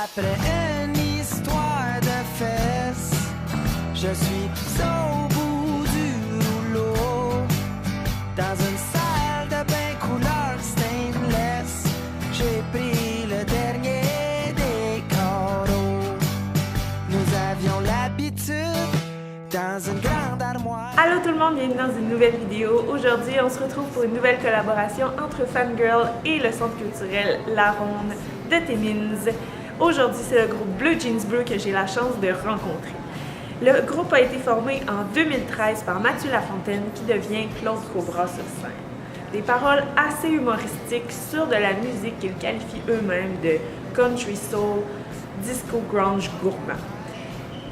Après une histoire de fesses, je suis au bout du rouleau. Dans une salle de bain couleur stainless, j'ai pris le dernier des carreaux. Nous avions l'habitude dans une grande armoire. Allô tout le monde, bienvenue dans une nouvelle vidéo. Aujourd'hui, on se retrouve pour une nouvelle collaboration entre Fangirl et le Centre culturel La Ronde de Timmins. Aujourd'hui, c'est le groupe Bleu Jeans Bleu que j'ai la chance de rencontrer. Le groupe a été formé en 2013 par Mathieu Lafontaine qui devient Claude Cobra sur scène. Des paroles assez humoristiques sur de la musique qu'ils qualifient eux-mêmes de country soul, disco grunge gourmand.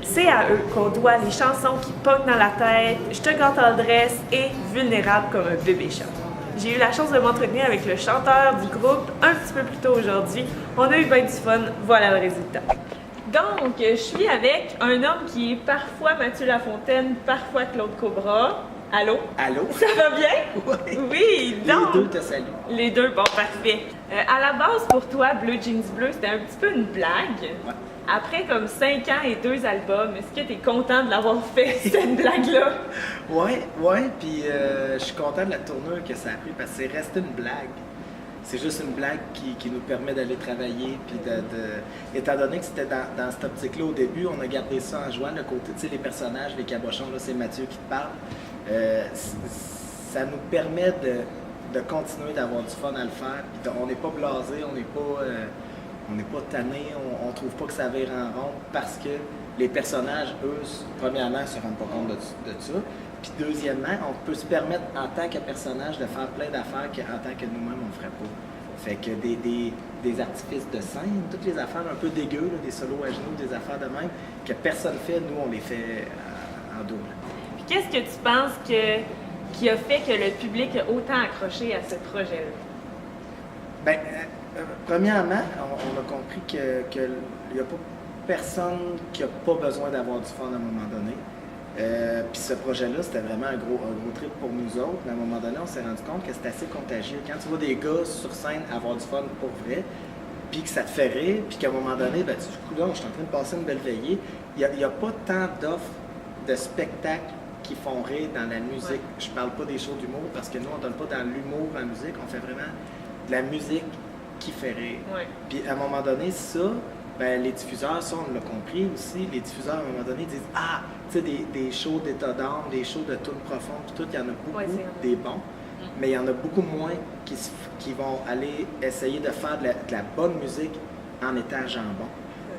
C'est à eux qu'on doit les chansons qui pognent dans la tête, Je te gâte en dresse et Vulnérable comme un bébé chat. J'ai eu la chance de m'entretenir avec le chanteur du groupe un petit peu plus tôt aujourd'hui. On a eu bien du fun, voilà le résultat. Donc, je suis avec un homme qui est parfois Mathieu Lafontaine, parfois Claude Cobra. Allô? Allô? Ça va bien? Oui. Oui, donc... Les deux te saluent. Les deux, bon, parfait. À la base, pour toi, Bleu Jeans Bleu, c'était un petit peu une blague. Ouais. Après comme 5 ans et 2 albums, est-ce que tu es content de l'avoir fait, cette blague-là? Ouais, puis je suis content de la tournure que ça a pris parce que c'est resté une blague. C'est juste une blague qui nous permet d'aller travailler, puis étant donné que c'était dans cette optique-là au début, on a gardé ça en jouant, le côté, tu sais, les personnages, les cabochons, là, c'est Mathieu qui te parle. Ça nous permet de continuer d'avoir du fun à le faire, puis on n'est pas blasé, on n'est pas tanné, on trouve pas que ça vire en rond parce que les personnages, eux, premièrement, se rendent pas compte de ça. Puis deuxièmement, on peut se permettre en tant que personnage de faire plein d'affaires qu'en tant que nous-mêmes, on ne ferait pas. Fait que des artifices de scène, toutes les affaires un peu dégueu, là, des solos à genoux, des affaires de même, que personne ne fait, nous, on les fait en double. Puis qu'est-ce que tu penses qui a fait que le public a autant accroché à ce projet-là? Bien, premièrement, on a compris qu'il n'y a pas personne qui n'a pas besoin d'avoir du fun à un moment donné. Puis ce projet-là, c'était vraiment un gros trip pour nous autres. Mais à un moment donné, on s'est rendu compte que c'était assez contagieux. Quand tu vois des gars sur scène avoir du fun pour vrai, puis que ça te fait rire, puis qu'à un moment donné, ben, tu dis, coudonc, je suis en train de passer une belle veillée. Il n'y a pas tant d'offres de spectacles qui font rire dans la musique. Ouais. Je parle pas des shows d'humour, parce que nous, on ne donne pas dans l'humour en musique. On fait vraiment de la musique qui fait rire. Ouais. Puis à un moment donné, ça, ben, les diffuseurs, ça, on l'a compris aussi. Les diffuseurs, à un moment donné, disent, ah, tu sais, des shows d'état d'âme, des shows de tunes profondes, puis tout, il y en a beaucoup, des bons, mais il y en a beaucoup moins qui vont aller essayer de faire de la bonne musique en étant jambon.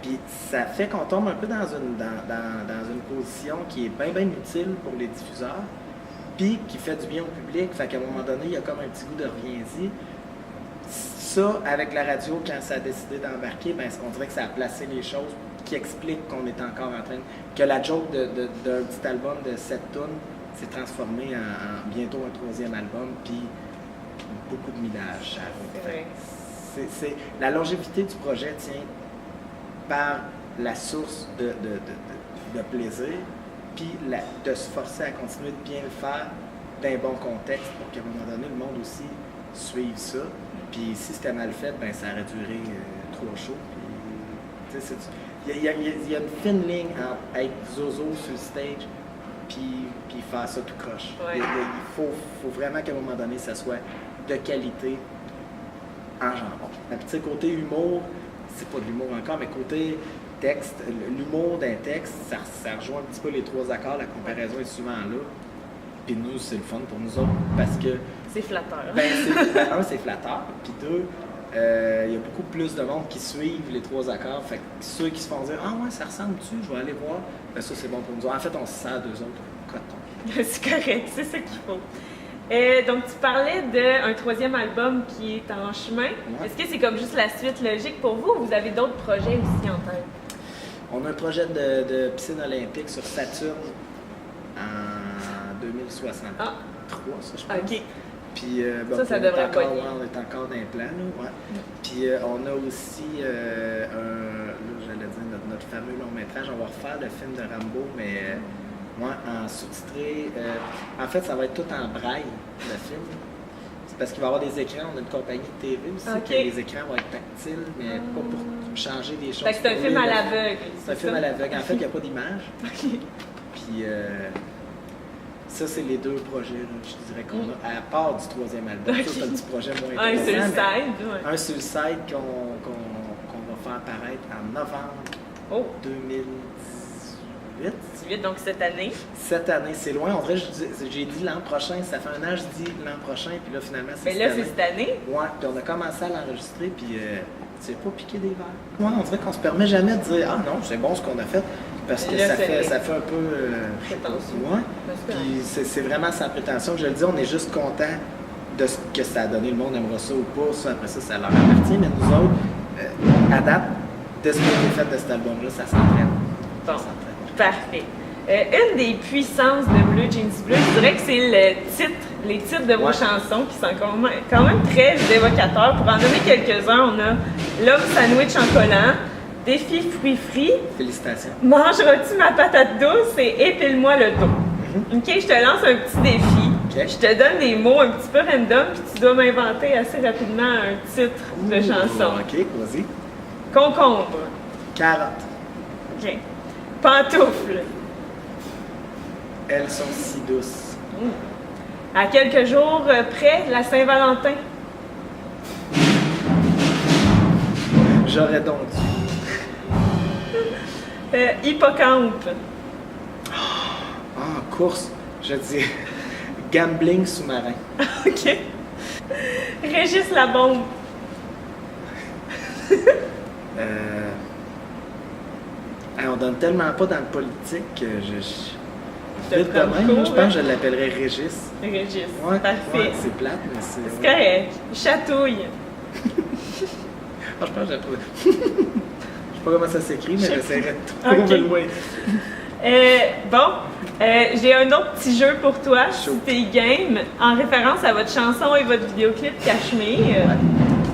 Puis ça fait qu'on tombe un peu dans une position qui est bien utile pour les diffuseurs, puis qui fait du bien au public. Fait qu'à un moment donné, il y a comme un petit goût de reviens-y. Ça, avec la radio, quand ça a décidé d'embarquer, ben, on dirait que ça a placé les choses qui expliquent qu'on est encore en train que la joke d'un petit album de 7 tunes s'est transformé en bientôt un 3e album, puis beaucoup de millage. La longévité du projet tient par la source de plaisir, puis de se forcer à continuer de bien le faire dans un bon contexte pour qu'à un moment donné, le monde aussi suive ça. Puis si c'était mal fait, ben ça aurait duré 3 shows. Il y a une fine ligne entre être zozo sur le stage puis faire ça tout croche. Ouais. Il faut vraiment qu'à un moment donné, ça soit de qualité en jambon. Puis côté humour, c'est pas de l'humour encore, mais côté texte, l'humour d'un texte, ça rejoint un petit peu les 3 accords, la comparaison est souvent là. Puis nous, c'est le fun pour nous autres parce que... C'est flatteur. Un, c'est flatteur. Puis 2, il y a beaucoup plus de monde qui suivent les 3 accords. Fait que ceux qui se font dire « Ah ouais, ça ressemble-tu? Je vais aller voir. » Ben ça, c'est bon pour nous. En fait, on se sert d'eux autres coton. C'est correct, c'est ça qu'il faut. Donc, tu parlais d'un 3e album qui est en chemin. Ouais. Est-ce que c'est comme juste la suite logique pour vous ou vous avez d'autres projets aussi en tête? On a un projet de piscine olympique sur Saturne en 2063, ça, je pense. OK. Puis, ça devrait être on est encore dans les plans. Là, ouais. Puis, on a aussi, j'allais dire, notre fameux long-métrage. On va refaire le film de Rambo, mais en sous-titré. En fait, ça va être tout en braille, le film. parce qu'il va y avoir des écrans. On a une compagnie de TV aussi. Ok. Les écrans vont être tactiles, mais pas pour changer des choses. Fait que c'est un pour film à les- l'aveugle. C'est un film à l'aveugle. En fait, il n'y a pas d'image. OK. Puis ça, c'est les deux projets, là, je dirais, qu'on a, à part du troisième album. Ok. Ça, c'est un petit projet moins Un intéressant. Suicide, mais ouais. Un Suicide qu'on va faire apparaître en novembre Oh, 2018. 18, donc cette année. Cette année, c'est loin. En vrai, j'ai dit l'an prochain. Ça fait un an que je dis l'an prochain, puis là, finalement, c'est Mais cette là, année. c'est cette année. Ouais, puis on a commencé à l'enregistrer, puis c'est pas piqué des verres. Ouais, on dirait qu'on se permet jamais de dire « Ah non, c'est bon ce qu'on a fait », parce que Mais là, ça c'est fait un peu... prétentieux. Ouais, Parce que- puis c'est vraiment sans prétention que je le dis, on est juste content de ce que ça a donné. Le monde aimera ça ou pas, ça, après ça leur appartient, mais nous autres, à date, de ce qui a été fait de cet album-là, ça s'entraîne. Bon, parfait. Une des puissances de Blue Jeans Bleu, je dirais que c'est les titres de vos Ouais. chansons qui sont quand même très évocateurs. Pour en donner quelques-uns, on a L'homme sandwich en collant, Défi fruits frits, Félicitations. Mangeras-tu ma patate douce et Épile-moi le dos. Ok, je te lance un petit défi. Ok. Je te donne des mots un petit peu random, puis tu dois m'inventer assez rapidement un titre de chanson. OK, vas-y. Concombre. Carotte. Ok. Pantoufle. Elles sont si douces. À quelques jours près, la Saint-Valentin. J'aurais donc dû. Hippocampe. En course, je dis gambling sous-marin. OK. Régis la bombe. On donne tellement pas dans le politique que Te vite de prends même, court, moi, je pense hein? que je l'appellerais Régis. Régis. Ouais, Parfait. ouais, c'est plate, mais c'est. C'est correct. Chatouille. Ah, je pense que j'ai trouvé. Je sais pas comment ça s'écrit, mais j'essaierai de trouver Ok. le moyen. J'ai un autre petit jeu pour toi, Chaud. si t'es game, en référence à votre chanson et votre vidéoclip Cachemire.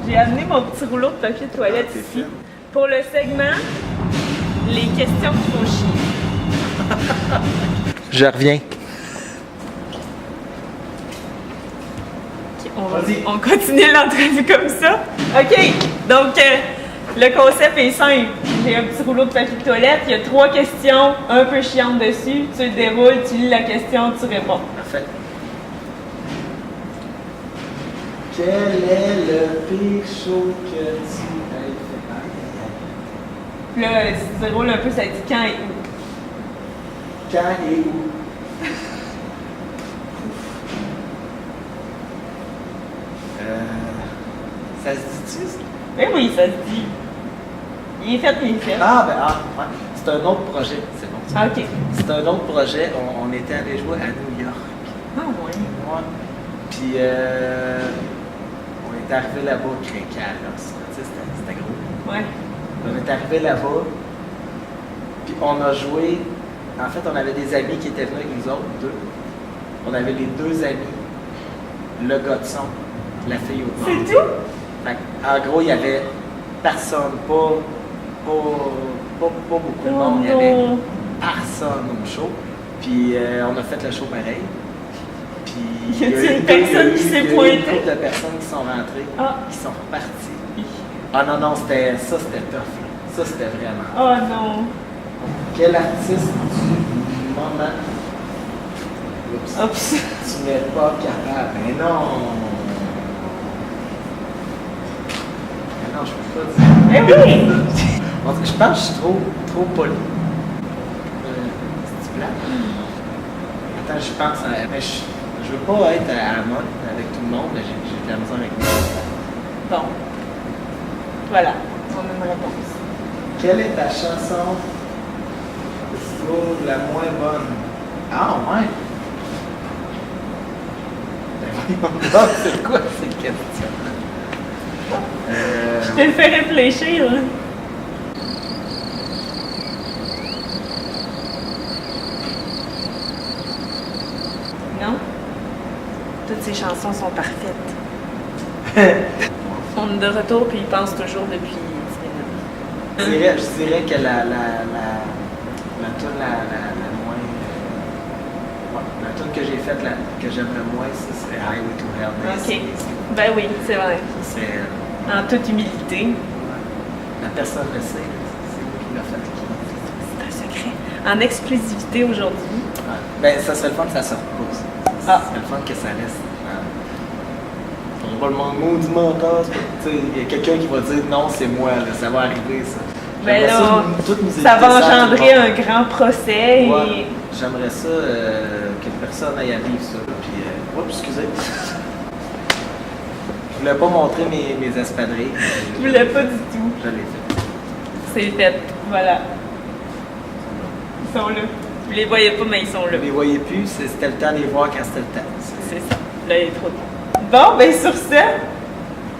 J'ai amené mon petit rouleau de papier de toilette t'es ici. fine. Pour le segment, les questions qui font chier. Je reviens. Vas-y. On continue l'entrevue comme ça. OK. Donc, le concept est simple. J'ai un petit rouleau de papier de toilette. Il y a 3 questions un peu chiantes dessus. Tu le déroules, tu lis la question, tu réponds. Parfait. Quel est le pire show que tu as fait? Là, si tu déroules un peu, ça dit quand et où. Quand et où? Ça se dit-tu? Ça? Ben oui, ça se dit. Il est fait, il est fait. Ah, ouais. C'est un autre projet, c'est bon. Ah, OK. C'est un autre projet. On était allé jouer à New York. Ah, ouais. Ouais. Puis, on est arrivé là-bas, craqué à l'os. Tu sais, c'était gros. Ouais. On est arrivé là-bas, puis on a joué. En fait, on avait des amis qui étaient venus avec nous autres, 2. On avait les 2 amis, le gars de son, la fille au bord. C'est tout? Fait en gros, il y avait personne, pas beaucoup de monde. Il y avait non. personne au show. Puis on a fait le show pareil. Puis Y a-t-il une personne qui s'est Il y a eu pointée? une couple de personnes qui sont rentrées, Ah. qui sont reparties. Ah non, c'était tough. Là. Ça, c'était vraiment. Oh non. Quel artiste du moment? Oups. Oups. Tu n'es pas capable. Mais non! Mais non, je peux pas dire. Eh oui! En tout cas, je pense que je suis trop poli. C'est-tu plate? Attends, je pense à. Mais je veux pas être à la mode avec tout le monde, mais j'ai de la misère avec moi. Bon. Voilà. On a une réponse. Quelle est ta chanson pour la moins bonne? Ah, ouais! Ben voyons donc, c'est quoi cette question? Je te le fais réfléchir, là. Non? Toutes ces chansons sont parfaites. On est de retour, puis ils pensent toujours depuis 10 minutes. Je dirais que la tune la moins. Ouais, la tune que j'ai faite, que j'aime le moins, ce serait Highway to Hell. Ok. Ben oui, c'est vrai. C'est... En toute humilité. La personne le sait. C'est lui qui l'a fait. C'est un secret. En exclusivité aujourd'hui. Ouais. Ben, ça serait le fun que ça sorte pas aussi. Ah. C'est le fun que ça reste. On va pas le maudit menteur. Il y a quelqu'un qui va dire non, c'est moi, là, ça va arriver ça. Ben J'aimerais là, toutes nous ça va éviter engendrer tout le un grand procès. monde. Et... Ouais, j'aimerais ça que personne aille à vivre ça. Puis, oups, excusez. Je voulais pas montrer mes espadrilles. Je voulais pas du tout. Je l'ai fait. C'est fait. Voilà. Ils sont là. Vous les voyez pas, mais ils sont là. Je les voyais plus, c'était le temps de les voir quand c'était le temps. C'est ça. Là, il est trop tard. Bon, ben sur ça,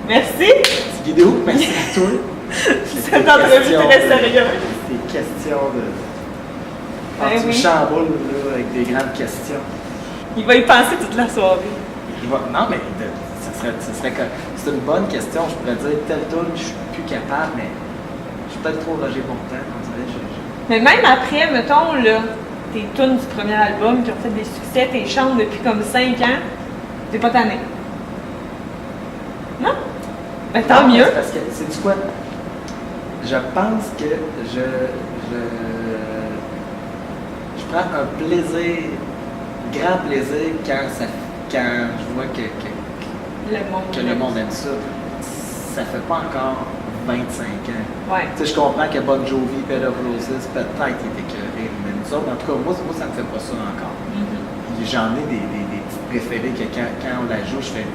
merci. Petite vidéo, merci à toi. Cette entrevue très sérieuse. Des questions de. Ben Tu me oui. chamboules là, avec des grandes questions. Il va y penser toute la soirée. Non, mais ça serait que. C'est une bonne question. Je pourrais dire tel tour, je suis plus capable, mais je suis peut-être trop Roger Bourtin. On dirait, Mais même après, mettons, là, tes tunes du premier album qui ont fait des succès, tes chantes depuis comme 5 ans, t'es pas tanné. Non? Ben tant Non, mieux. Parce que, sais-tu quoi? Je pense que je prends un plaisir, grand plaisir quand je vois que le monde aime ça. Ça fait pas encore 25 ans. Ouais. Tu sais, je comprends que Bon Jovi, Bed of Roses, peut-être il était écœuré, mais nous autres, en tout cas, moi ça me fait pas ça encore. Mm-hmm. J'en ai des petites préférées que quand on la joue, je fais.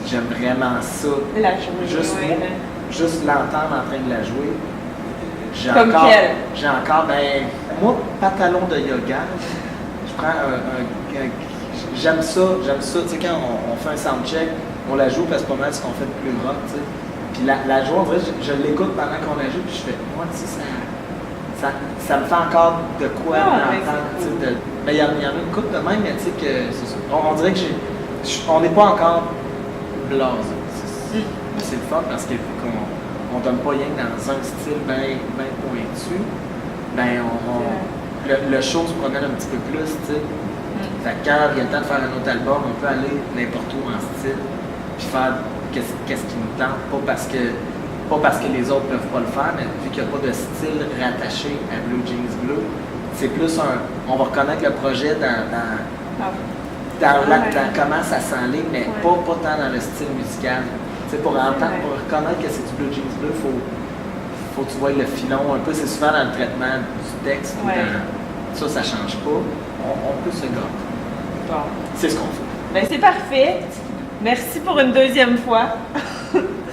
J'aime vraiment ça. La jouer. Juste, ouais. juste l'entendre en train de la jouer. Comme quelle? J'ai encore, moi, pantalon de yoga, je prends j'aime ça, tu sais, quand on fait un soundcheck, on la joue parce que c'est pas mal ce qu'on fait de plus rock, tu sais. Puis la joue, en vrai, je l'écoute pendant qu'on la joue, puis je fais, moi, tu sais, ça me fait encore de quoi d'entendre, tu sais, mais il y en a une couple de même, mais tu sais, que c'est ça. On dirait que on n'est pas encore blasé. C'est le fun parce qu'on ne donne pas rien dans un style bien pointu. Le show se promène un petit peu plus, tu sais. Fait que quand il y a le temps de faire un autre album, on peut aller n'importe où en style, puis faire qu'est-ce qui nous tente, pas parce que les autres peuvent pas le faire, mais vu qu'il n'y a pas de style rattaché à Blue Jeans Bleu, c'est plus on va reconnaître le projet dans comment ça s'enligne, mais pas tant dans le style musical. T'sais, pour reconnaître que c'est du Blue Jeans Bleu, faut que tu vois le filon un peu. C'est souvent dans le traitement du texte. Ça change pas. On peut se gâter. Bon. C'est ce qu'on fait. Ben c'est parfait. Merci pour une deuxième fois.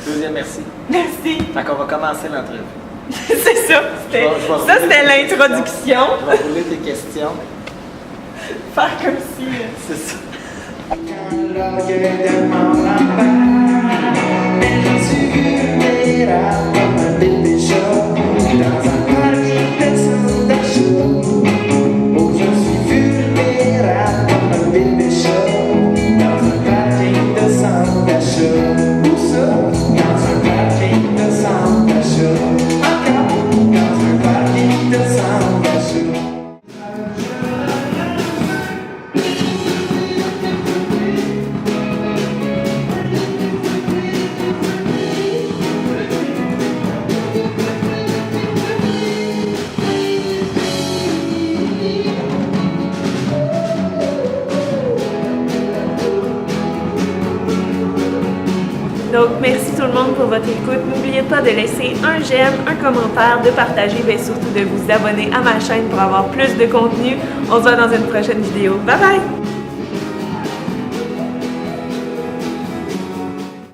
Deuxième merci. Merci. Fait qu'on va commencer l'entrevue. C'est ça. C'était l'introduction. Je vais rouler tes questions. Faire comme si. C'est ça. Donc, merci tout le monde pour votre écoute. N'oubliez pas de laisser un j'aime, un commentaire, de partager, mais surtout de vous abonner à ma chaîne pour avoir plus de contenu. On se voit dans une prochaine vidéo. Bye bye!